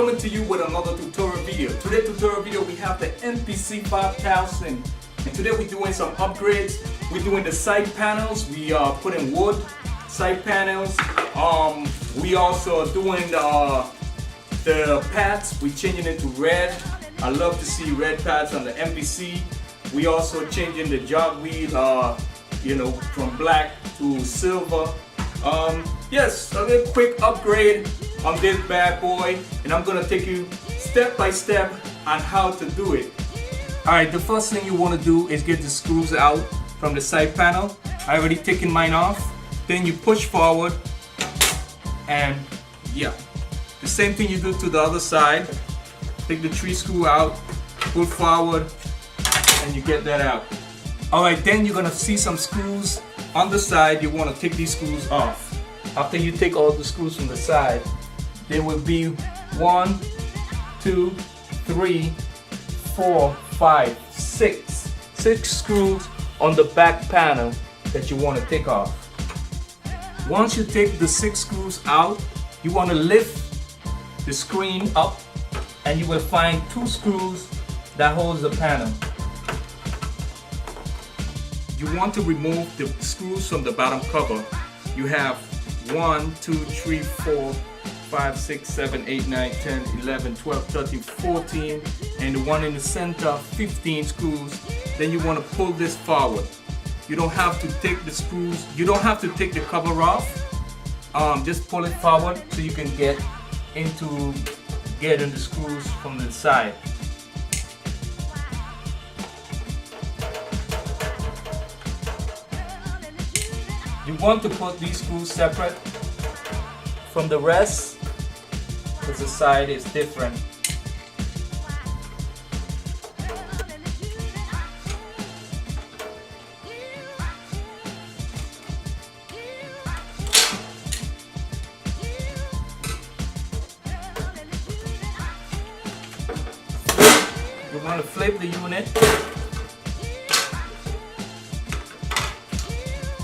coming to you with another tutorial video. Today's tutorial video we have the MPC5000, and today we're doing some upgrades. We're doing the side panels. We are putting wood side panels. We also are doing the pads. We're changing it to red. I love to see red pads on the MPC. We also changing the jog wheel, from black to silver. Yes, a quick upgrade on this bad boy, and I'm gonna take you step by step on how to do it. Alright, the first thing you want to do is get the screws out from the side panel. I already taken mine off. Then you push forward, and yeah, the same thing you do to the other side. Take the 3 screw out, pull forward, and you get that out. Alright, then you're gonna see some screws on the side. You want to take these screws off. After you take all the screws from the side, there will be 1, 2, 3, 4, 5, 6 screws on the back panel that you want to take off. Once you take the 6 screws out, you want to lift the screen up, and you will find 2 screws that holds the panel. You want to remove the screws from the bottom cover. You have 1, 2, 3, 4, 5, 6, 7, 8, 9, 10, 11, 12, 13, 14, and the one in the center, 15 screws. Then you want to pull this forward. You don't have to take the screws, you don't have to take the cover off. Just pull it forward so you can get into getting the screws from the side. You want to put these screws separate from the rest because the side is different. You want to flip the unit.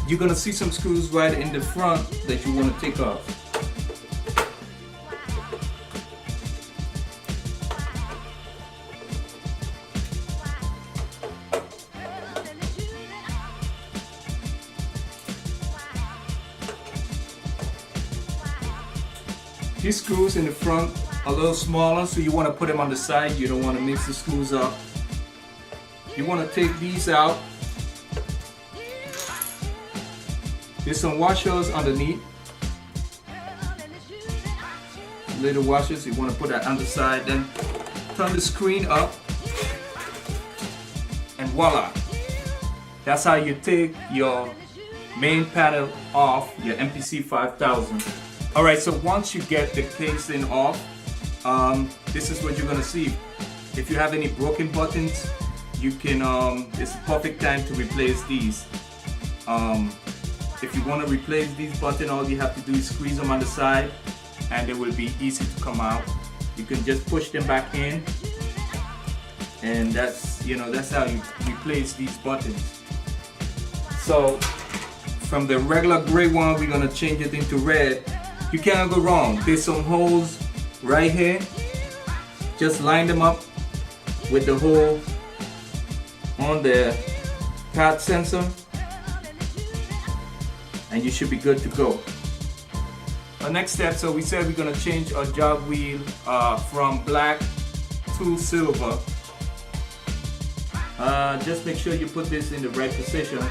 You're gonna see some screws right in the front that you want to take off. These screws in the front are a little smaller, so you want to put them on the side. You don't want to mix the screws up. You want to take these out. There's some washers underneath. Little washers, you want to put that on the side. Then turn the screen up, and voila. That's how you take your main panel off your MPC5000. Alright, so once you get the casing off, this is what you're gonna see. If you have any broken buttons, you can, it's a perfect time to replace these. If you want to replace these buttons, all you have to do is squeeze them on the side, and they will be easy to come out. You can just push them back in, and that's how you replace these buttons. So from the regular gray one, we're gonna change it into red. You cannot go wrong. There's some holes right here. Just line them up with the hole on the pad sensor, and you should be good to go. Our next step, so we said we're gonna change our jog wheel from black to silver. Just make sure you put this in the right position.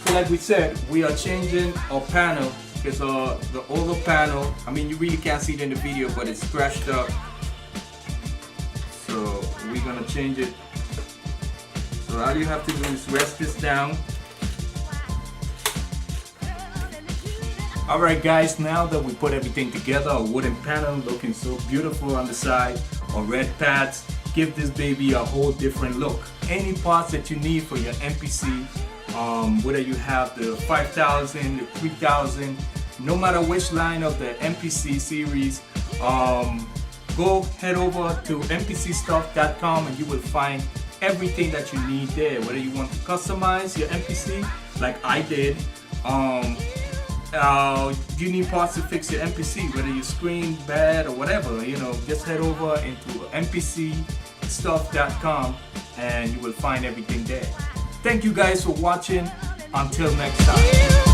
So like we said, we are changing our panel because the older panel, I mean, you really can't see it in the video, but it's scratched up. So we're gonna change it. So all you have to do is rest this down. Alright guys, now that we put everything together, a wooden panel looking so beautiful on the side, or red pads, give this baby a whole different look. Any parts that you need for your MPC, whether you have the 5000, the 3000, no matter which line of the MPC series, go head over to mpcstuff.com and you will find everything that you need there. Whether you want to customize your MPC like I did, you need parts to fix your MPC, whether your screen bad or whatever, you know, just head over into mpcstuff.com and you will find everything there. Thank you guys for watching. Until next time.